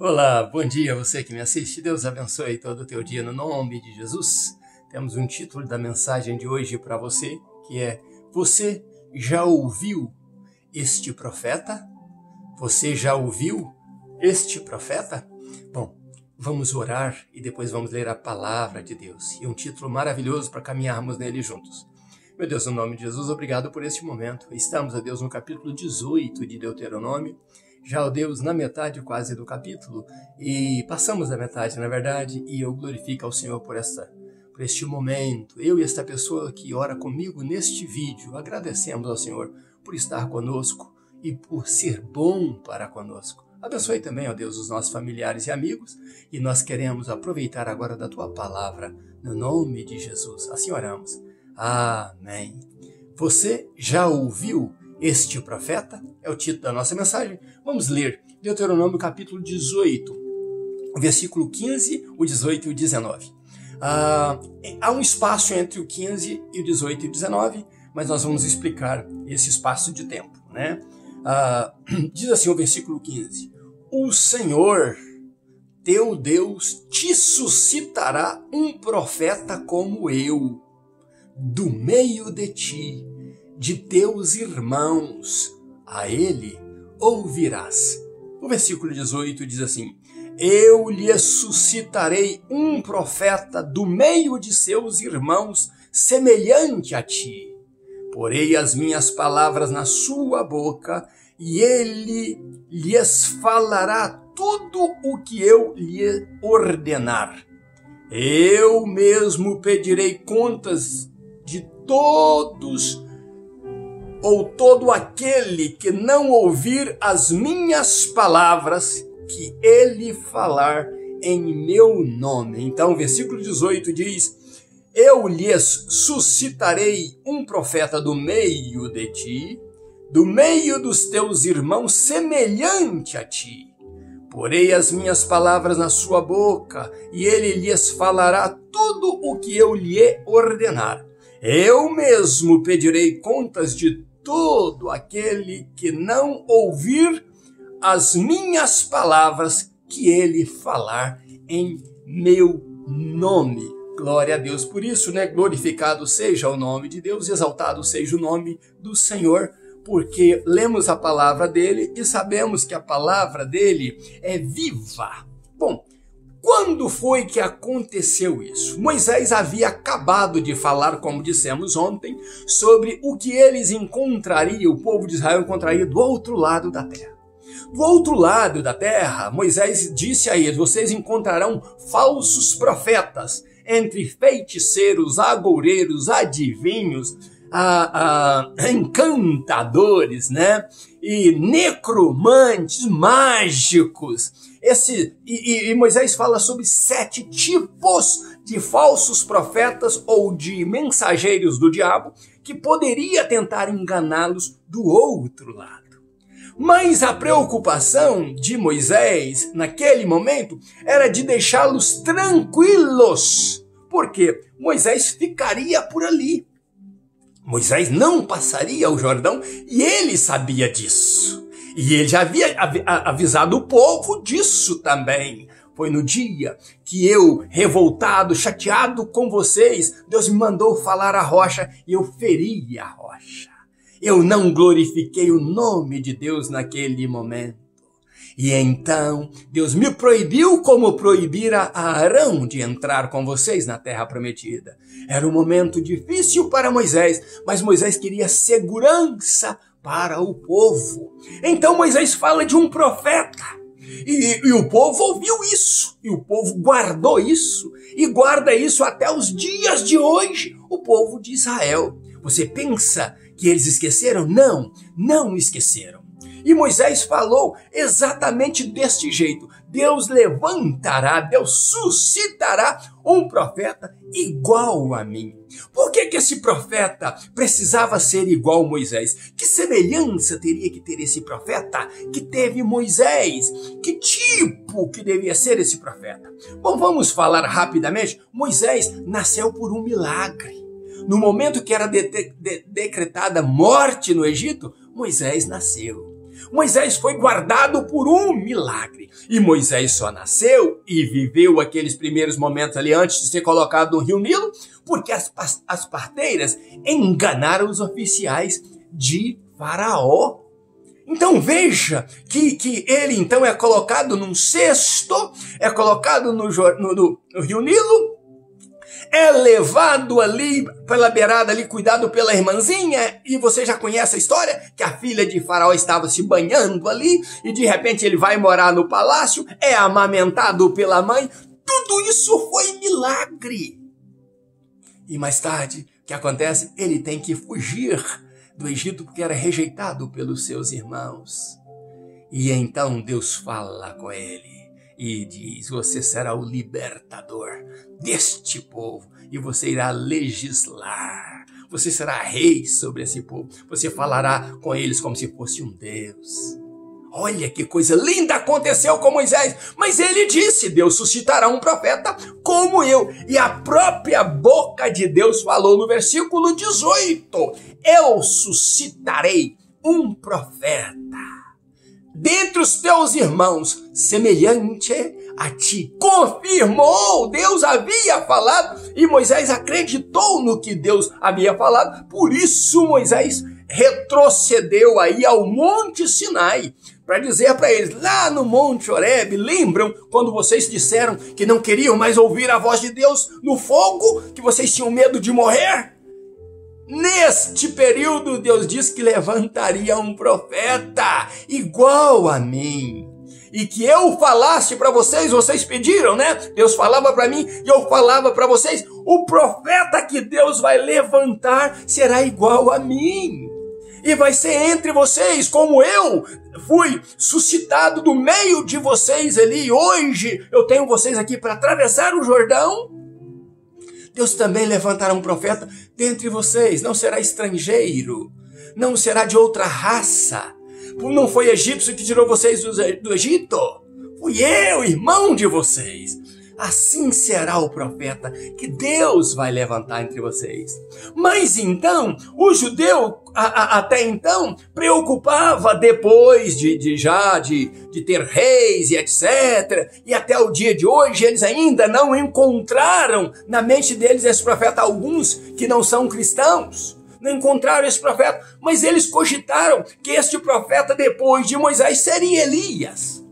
Olá, bom dia você que me assiste. Deus abençoe todo o teu dia no nome de Jesus. Temos um título da mensagem de hoje para você, que é: Você já ouviu este profeta? Você já ouviu este profeta? Bom, vamos orar e depois vamos ler a palavra de Deus. E um título maravilhoso para caminharmos nele juntos. Meu Deus, no nome de Jesus, obrigado por este momento. Estamos, ó Deus, no capítulo 18 de Deuteronômio. Já, ó Deus, na metade quase do capítulo, e passamos da metade, na verdade, e eu glorifico ao Senhor por este momento. Eu e esta pessoa que ora comigo neste vídeo, agradecemos ao Senhor por estar conosco e por ser bom para conosco. Abençoe também, ó Deus, os nossos familiares e amigos, e nós queremos aproveitar agora da Tua palavra, no nome de Jesus. Assim oramos. Amém. Você já ouviu este profeta? É o título da nossa mensagem. Vamos ler Deuteronômio capítulo 18, versículo 15, o 18 e o 19. Há um espaço entre o 15 e o 18 e o 19, mas nós vamos explicar esse espaço de tempo, né? Diz assim o versículo 15: O Senhor, teu Deus, te suscitará um profeta como eu, do meio de ti, de teus irmãos, a ele ouvirás. O versículo 18 diz assim: Eu lhe suscitarei um profeta do meio de seus irmãos, semelhante a ti. Porei as minhas palavras na sua boca, e ele lhes falará tudo o que eu lhe ordenar. Eu mesmo pedirei contas de todos ou todo aquele que não ouvir as minhas palavras que ele falar em meu nome. Então, o versículo 18 diz: Eu lhes suscitarei um profeta do meio de ti, do meio dos teus irmãos, semelhante a ti. Porei as minhas palavras na sua boca, e ele lhes falará tudo o que eu lhe ordenar. Eu mesmo pedirei contas de todo aquele que não ouvir as minhas palavras que ele falar em meu nome. Glória a Deus por isso, né? Glorificado seja o nome de Deus, exaltado seja o nome do Senhor, porque lemos a palavra dele e sabemos que a palavra dele é viva. Bom, quando foi que aconteceu isso? Moisés havia acabado de falar, como dissemos ontem, sobre o que eles encontrariam, o povo de Israel encontraria do outro lado da terra. Do outro lado da terra, Moisés disse a eles: vocês encontrarão falsos profetas, entre feiticeiros, agoureiros, adivinhos, encantadores, né? E necromantes, mágicos. E Moisés fala sobre 7 tipos de falsos profetas ou de mensageiros do diabo que poderia tentar enganá-los do outro lado. Mas a preocupação de Moisés naquele momento era de deixá-los tranquilos, porque Moisés ficaria por ali. Moisés não passaria o Jordão e ele sabia disso. E ele já havia avisado o povo disso também. Foi no dia que eu, revoltado, chateado com vocês, Deus me mandou falar a rocha e eu feri a rocha. Eu não glorifiquei o nome de Deus naquele momento. E então Deus me proibiu, como proibira a Arão de entrar com vocês na terra prometida. Era um momento difícil para Moisés, mas Moisés queria segurança para o povo. Então Moisés fala de um profeta. E o povo ouviu isso, e o povo guardou isso, e guarda isso até os dias de hoje, o povo de Israel. Você pensa que eles esqueceram? Não, não esqueceram. E Moisés falou exatamente deste jeito: Deus levantará, Deus suscitará um profeta igual a mim. Por que esse profeta precisava ser igual a Moisés? Que semelhança teria que ter esse profeta que teve Moisés? Que tipo que devia ser esse profeta? Bom, vamos falar rapidamente. Moisés nasceu por um milagre. No momento que era decretada morte no Egito, Moisés nasceu. Moisés foi guardado por um milagre. E Moisés só nasceu e viveu aqueles primeiros momentos ali antes de ser colocado no rio Nilo, porque as parteiras enganaram os oficiais de Faraó. Então veja que ele então é colocado num cesto, é colocado no rio Nilo, é levado ali pela beirada, ali cuidado pela irmãzinha, e você já conhece a história, que a filha de Faraó estava se banhando ali, e de repente ele vai morar no palácio, é amamentado pela mãe. Tudo isso foi milagre. E mais tarde, o que acontece? Ele tem que fugir do Egito porque era rejeitado pelos seus irmãos. E então Deus fala com ele e diz: você será o libertador deste povo e você irá legislar. Você será rei sobre esse povo. Você falará com eles como se fosse um Deus. Olha que coisa linda aconteceu com Moisés. Mas ele disse: Deus suscitará um profeta como eu. E a própria boca de Deus falou no versículo 18: eu suscitarei um profeta dentre os teus irmãos, semelhante a ti. Confirmou, Deus havia falado e Moisés acreditou no que Deus havia falado. Por isso Moisés retrocedeu aí ao Monte Sinai para dizer para eles, lá no Monte Horebe, lembram quando vocês disseram que não queriam mais ouvir a voz de Deus no fogo, que vocês tinham medo de morrer? Neste período, Deus disse que levantaria um profeta igual a mim. E que eu falasse para vocês, vocês pediram, né? Deus falava para mim e eu falava para vocês. O profeta que Deus vai levantar será igual a mim. E vai ser entre vocês, como eu fui suscitado do meio de vocês ali. Hoje eu tenho vocês aqui para atravessar o Jordão. Deus também levantará um profeta dentre vocês, não será estrangeiro, não será de outra raça. Não foi egípcio que tirou vocês do Egito, fui eu, irmão de vocês. Assim será o profeta que Deus vai levantar entre vocês. Mas então, o judeu, até então, preocupava depois de ter reis e etc. E até o dia de hoje, eles ainda não encontraram na mente deles esse profeta. Alguns que não são cristãos não encontraram esse profeta, mas eles cogitaram que este profeta, depois de Moisés, seria Elias.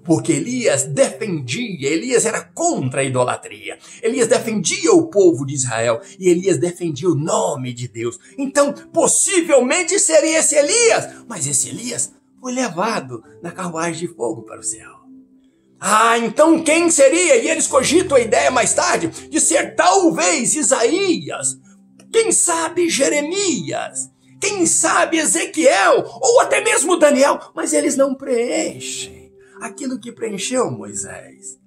Porque Elias era contra a idolatria. Elias defendia o povo de Israel e Elias defendia o nome de Deus. Então, possivelmente seria esse Elias, mas esse Elias foi levado na carruagem de fogo para o céu. Então quem seria? E eles cogitam a ideia mais tarde de ser talvez Isaías, quem sabe Jeremias, quem sabe Ezequiel ou até mesmo Daniel, mas eles não preenchem aquilo que preencheu Moisés.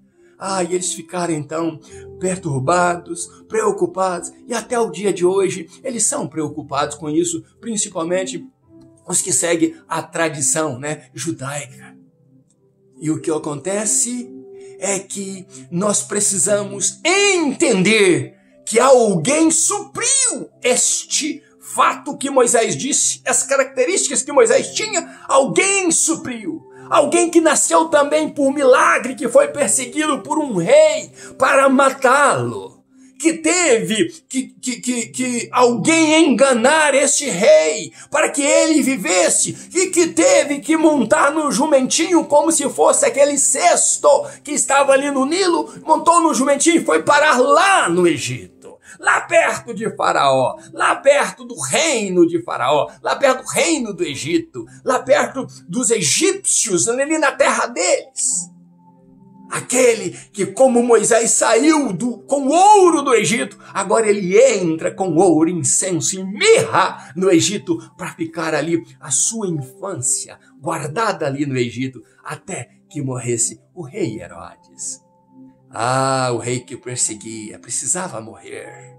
E eles ficaram então perturbados, preocupados, e até o dia de hoje eles são preocupados com isso, principalmente os que seguem a tradição, judaica. E o que acontece é que nós precisamos entender que alguém supriu este fato que Moisés disse, as características que Moisés tinha, alguém supriu. Alguém que nasceu também por milagre, que foi perseguido por um rei para matá-lo. Que teve que alguém enganar este rei para que ele vivesse. E que teve que montar no jumentinho como se fosse aquele cesto que estava ali no Nilo. Montou no jumentinho e foi parar lá no Egito. Lá perto de Faraó, lá perto do reino de Faraó, lá perto do reino do Egito, lá perto dos egípcios, ali na terra deles. Aquele que, como Moisés saiu com ouro do Egito, agora ele entra com ouro, incenso e mirra no Egito para ficar ali a sua infância, guardada ali no Egito, até que morresse o rei Herodes. O rei que o perseguia precisava morrer.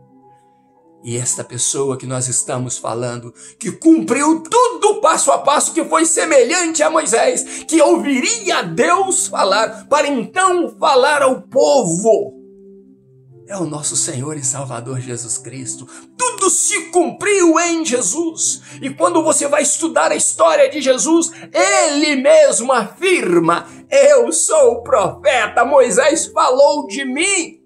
E esta pessoa que nós estamos falando, que cumpriu tudo passo a passo, que foi semelhante a Moisés, que ouviria Deus falar, para então falar ao povo. é o nosso Senhor e Salvador Jesus Cristo. Tudo se cumpriu em Jesus. E quando você vai estudar a história de Jesus, ele mesmo afirma: eu sou o profeta, Moisés falou de mim.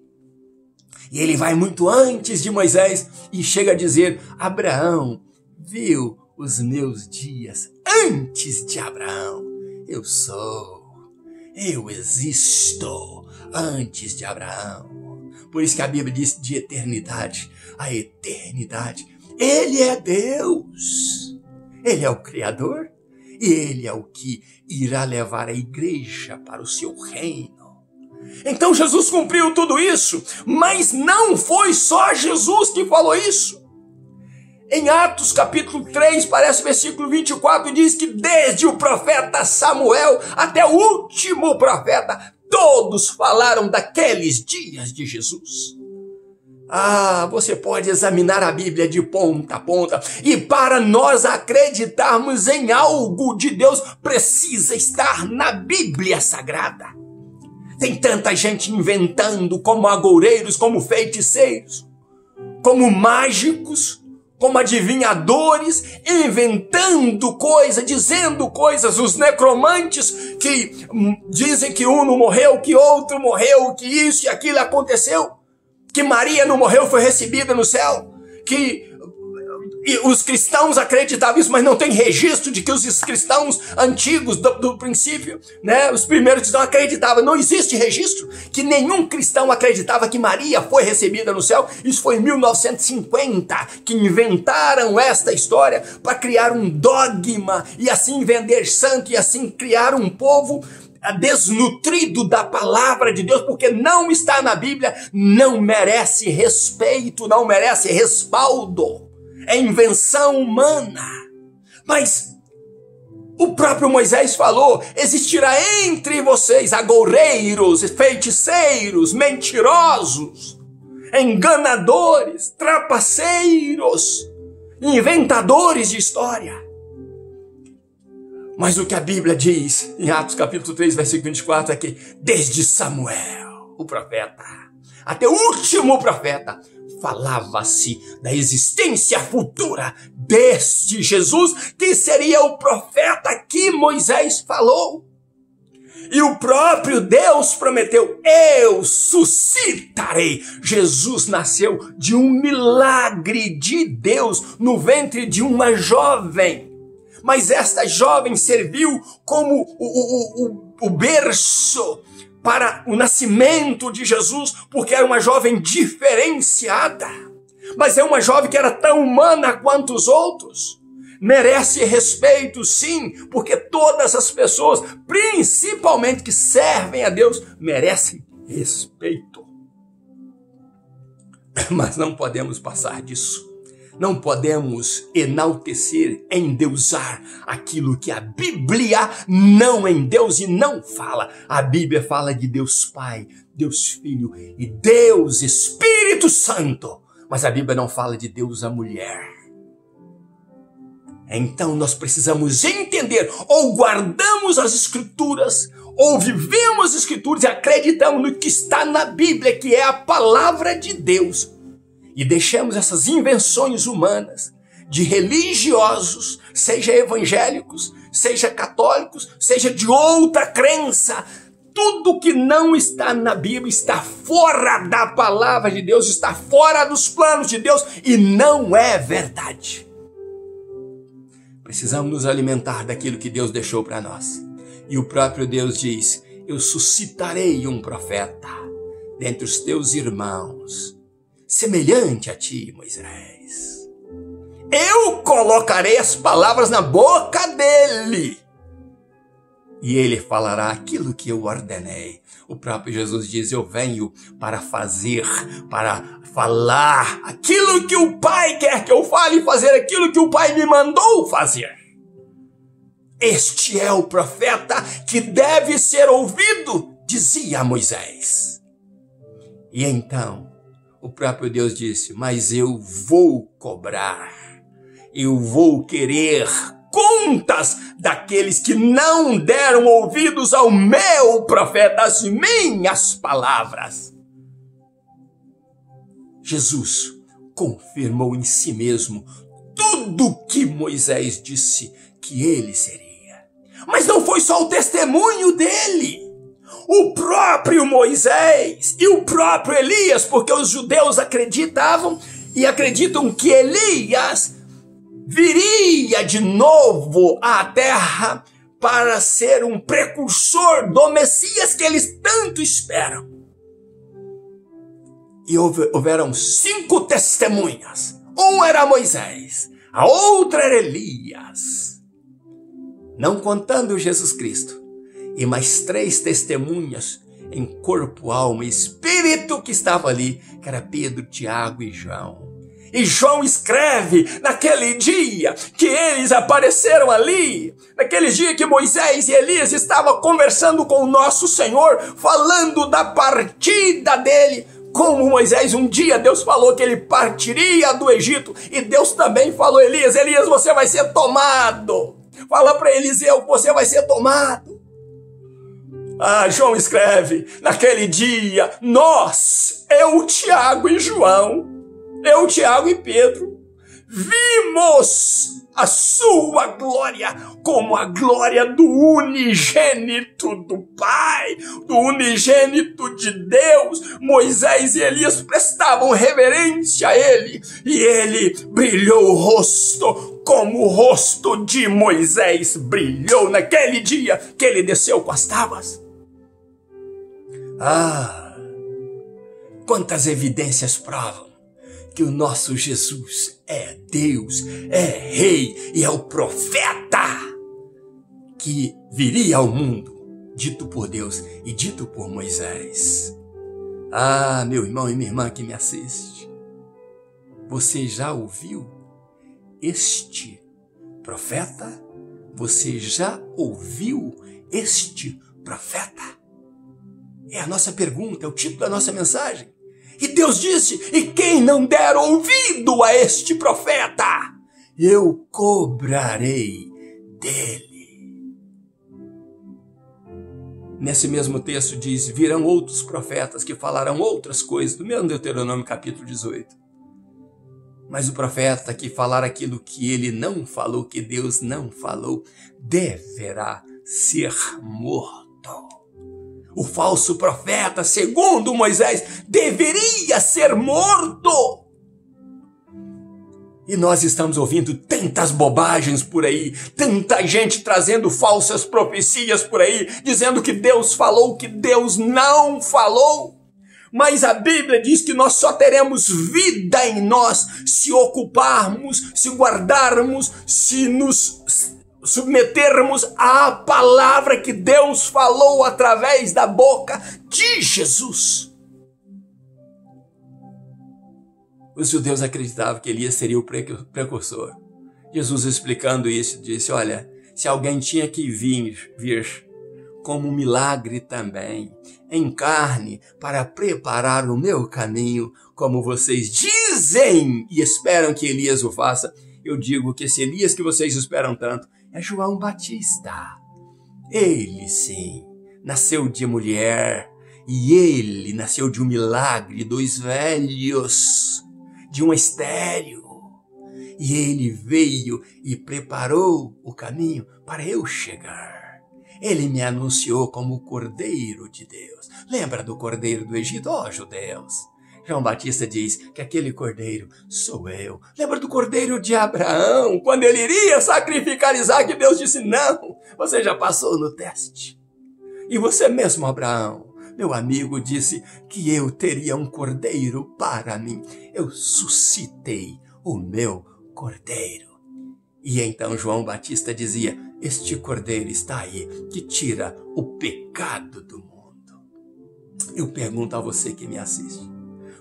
E ele vai muito antes de Moisés e chega a dizer: Abraão viu os meus dias antes de Abraão. Eu sou, eu existo antes de Abraão. Por isso que a Bíblia diz de eternidade a eternidade. Ele é Deus. Ele é o Criador. E ele é o que irá levar a igreja para o seu reino. Então Jesus cumpriu tudo isso, mas não foi só Jesus que falou isso. Em Atos capítulo 3, parece versículo 24, diz que desde o profeta Samuel até o último profeta, todos falaram daqueles dias de Jesus. Você pode examinar a Bíblia de ponta a ponta, e para nós acreditarmos em algo de Deus, precisa estar na Bíblia Sagrada. Tem tanta gente inventando, como agoureiros, como feiticeiros, como mágicos, como adivinhadores, inventando coisas, dizendo coisas, os necromantes que dizem que um não morreu, que outro morreu, que isso e aquilo aconteceu, que Maria não morreu, foi recebida no céu, que os cristãos acreditavam isso, mas não tem registro de que os cristãos antigos do princípio, né, os primeiros não acreditavam. Não existe registro que nenhum cristão acreditava que Maria foi recebida no céu. Isso foi em 1950 que inventaram esta história para criar um dogma e assim vender santo e assim criar um povo desnutrido da palavra de Deus, porque não está na Bíblia, não merece respeito, não merece respaldo. É invenção humana. Mas o próprio Moisés falou: existirá entre vocês agoureiros, feiticeiros, mentirosos, enganadores, trapaceiros, inventadores de história. Mas o que a Bíblia diz em Atos capítulo 3, versículo 24 é que desde Samuel, o profeta, até o último profeta, falava-se da existência futura deste Jesus, que seria o profeta que Moisés falou. E o próprio Deus prometeu: eu suscitarei. Jesus nasceu de um milagre de Deus no ventre de uma jovem. Mas esta jovem serviu como o berço para o nascimento de Jesus, porque era uma jovem diferenciada. Mas é uma jovem que era tão humana quanto os outros. Merece respeito, sim, porque todas as pessoas, principalmente que servem a Deus, merecem respeito. Mas não podemos passar disso. Não podemos enaltecer, endeusar aquilo que a Bíblia não endeusa e não fala. A Bíblia fala de Deus Pai, Deus Filho e Deus Espírito Santo. Mas a Bíblia não fala de Deus a mulher. Então nós precisamos entender: ou guardamos as Escrituras, ou vivemos as Escrituras e acreditamos no que está na Bíblia, que é a palavra de Deus. E deixamos essas invenções humanas de religiosos, seja evangélicos, seja católicos, seja de outra crença. Tudo que não está na Bíblia está fora da palavra de Deus, está fora dos planos de Deus e não é verdade. Precisamos nos alimentar daquilo que Deus deixou para nós. E o próprio Deus diz: eu suscitarei um profeta dentre os teus irmãos, semelhante a ti, Moisés. Eu colocarei as palavras na boca dele, e ele falará aquilo que eu ordenei. O próprio Jesus diz: eu venho para falar aquilo que o Pai quer que eu fale e fazer aquilo que o Pai me mandou fazer. Este é o profeta que deve ser ouvido, dizia Moisés. E então o próprio Deus disse: mas eu vou cobrar, eu vou querer contas daqueles que não deram ouvidos ao meu profeta, às minhas palavras. Jesus confirmou em si mesmo tudo que Moisés disse que ele seria. Mas não foi só o testemunho dele. O próprio Moisés e o próprio Elias, porque os judeus acreditavam e acreditam que Elias viria de novo à terra para ser um precursor do Messias que eles tanto esperam. E houveram 5 testemunhas. Um era Moisés, a outra era Elias, não contando Jesus Cristo. E mais 3 testemunhas em corpo, alma e espírito que estavam ali, que era Pedro, Tiago e João. E João escreve naquele dia que eles apareceram ali, naquele dia que Moisés e Elias estavam conversando com o nosso Senhor, falando da partida dele. Como Moisés, um dia Deus falou que ele partiria do Egito, e Deus também falou: Elias, você vai ser tomado. Fala para Eliseu que você vai ser tomado. João escreve, naquele dia, nós, eu, Tiago e João, eu, Tiago e Pedro, vimos a sua glória como a glória do unigênito do Pai, do unigênito de Deus. Moisés e Elias prestavam reverência a ele, e ele brilhou o rosto como o rosto de Moisés brilhou naquele dia que ele desceu com as tábuas. Quantas evidências provam que o nosso Jesus é Deus, é Rei e é o profeta que viria ao mundo, dito por Deus e dito por Moisés. Meu irmão e minha irmã que me assiste, você já ouviu este profeta? Você já ouviu este profeta? É a nossa pergunta, é o título da nossa mensagem. E Deus disse: e quem não der ouvido a este profeta, eu cobrarei dele. Nesse mesmo texto diz: virão outros profetas que falarão outras coisas, do mesmo Deuteronômio capítulo 18. Mas o profeta que falar aquilo que ele não falou, que Deus não falou, deverá ser morto. O falso profeta, segundo Moisés, deveria ser morto. E nós estamos ouvindo tantas bobagens por aí, tanta gente trazendo falsas profecias por aí, dizendo que Deus falou, que Deus não falou. Mas a Bíblia diz que nós só teremos vida em nós se ocuparmos, se guardarmos, se nos submetermos à palavra que Deus falou através da boca de Jesus. Os judeus acreditavam que Elias seria o precursor. Jesus, explicando isso, disse: olha, se alguém tinha que vir como um milagre também, em carne, para preparar o meu caminho, como vocês dizem e esperam que Elias o faça, eu digo que esse Elias que vocês esperam tanto é João Batista. Ele, sim, nasceu de mulher, e ele nasceu de um milagre, 2 velhos, de uma estéril. E ele veio e preparou o caminho para eu chegar. Ele me anunciou como o Cordeiro de Deus. Lembra do Cordeiro do Egito? Judeus! João Batista diz que aquele cordeiro sou eu. Lembra do cordeiro de Abraão, quando ele iria sacrificar Isaac, Deus disse: não, você já passou no teste. E você mesmo, Abraão, meu amigo, disse que eu teria um cordeiro para mim. Eu suscitei o meu cordeiro. E então João Batista dizia: este cordeiro está aí, que tira o pecado do mundo. Eu pergunto a você que me assiste: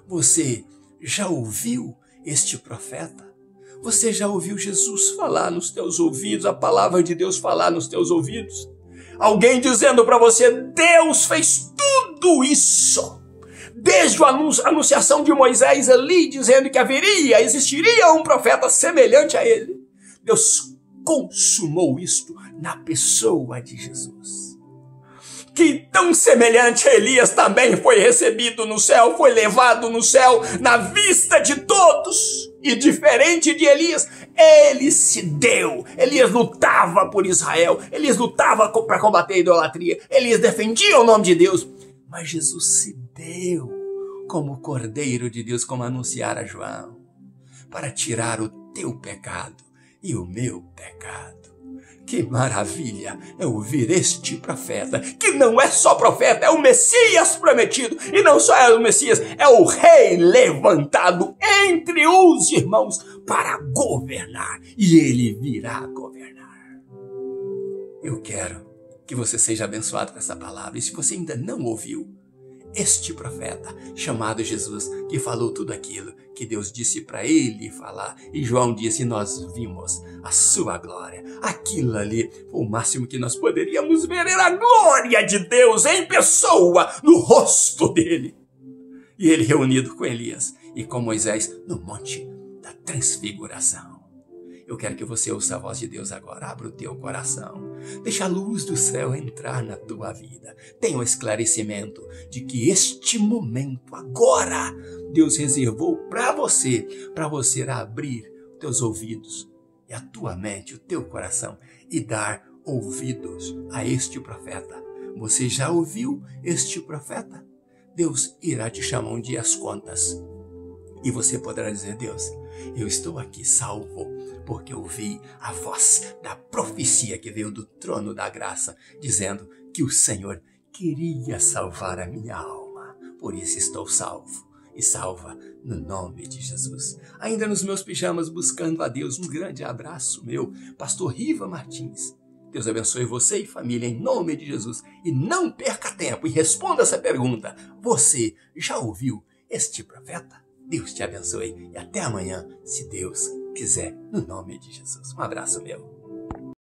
você já ouviu este profeta? Você já ouviu Jesus falar nos teus ouvidos, a palavra de Deus falar nos teus ouvidos? Alguém dizendo para você: Deus fez tudo isso. Desde a anunciação de Moisés ali, dizendo que existiria um profeta semelhante a ele. Deus consumou isto na pessoa de Jesus. que tão semelhante a Elias também foi recebido no céu, foi levado no céu na vista de todos. E diferente de Elias, ele se deu. Elias lutava por Israel, Elias lutava para combater a idolatria, Elias defendia o nome de Deus. Mas Jesus se deu como o Cordeiro de Deus, como anunciara João, para tirar o teu pecado e o meu pecado. Que maravilha é ouvir este profeta, que não é só profeta, é o Messias prometido. E não só é o Messias, é o rei levantado entre os irmãos para governar. E ele virá governar. Eu quero que você seja abençoado com essa palavra. E se você ainda não ouviu, este profeta chamado Jesus, que falou tudo aquilo que Deus disse para ele falar, e João disse, nós vimos a sua glória. Aquilo ali, o máximo que nós poderíamos ver era a glória de Deus em pessoa, no rosto dele. E ele reunido com Elias e com Moisés no monte da transfiguração. Eu quero que você ouça a voz de Deus agora. Abra o teu coração. Deixa a luz do céu entrar na tua vida. Tenha o esclarecimento de que este momento agora Deus reservou para você abrir os teus ouvidos e a tua mente, o teu coração e dar ouvidos a este profeta. Você já ouviu este profeta? Deus irá te chamar um dia às contas. E você poderá dizer, Deus, eu estou aqui salvo, porque ouvi a voz da profecia que veio do trono da graça, dizendo que o Senhor queria salvar a minha alma. Por isso estou salvo e salva no nome de Jesus. Ainda nos meus pijamas, buscando a Deus, um grande abraço meu, Pastor Riva Martins. Deus abençoe você e família em nome de Jesus. E não perca tempo e responda essa pergunta. Você já ouviu este profeta? Deus te abençoe e até amanhã, se Deus quiser, no nome de Jesus. Um abraço meu.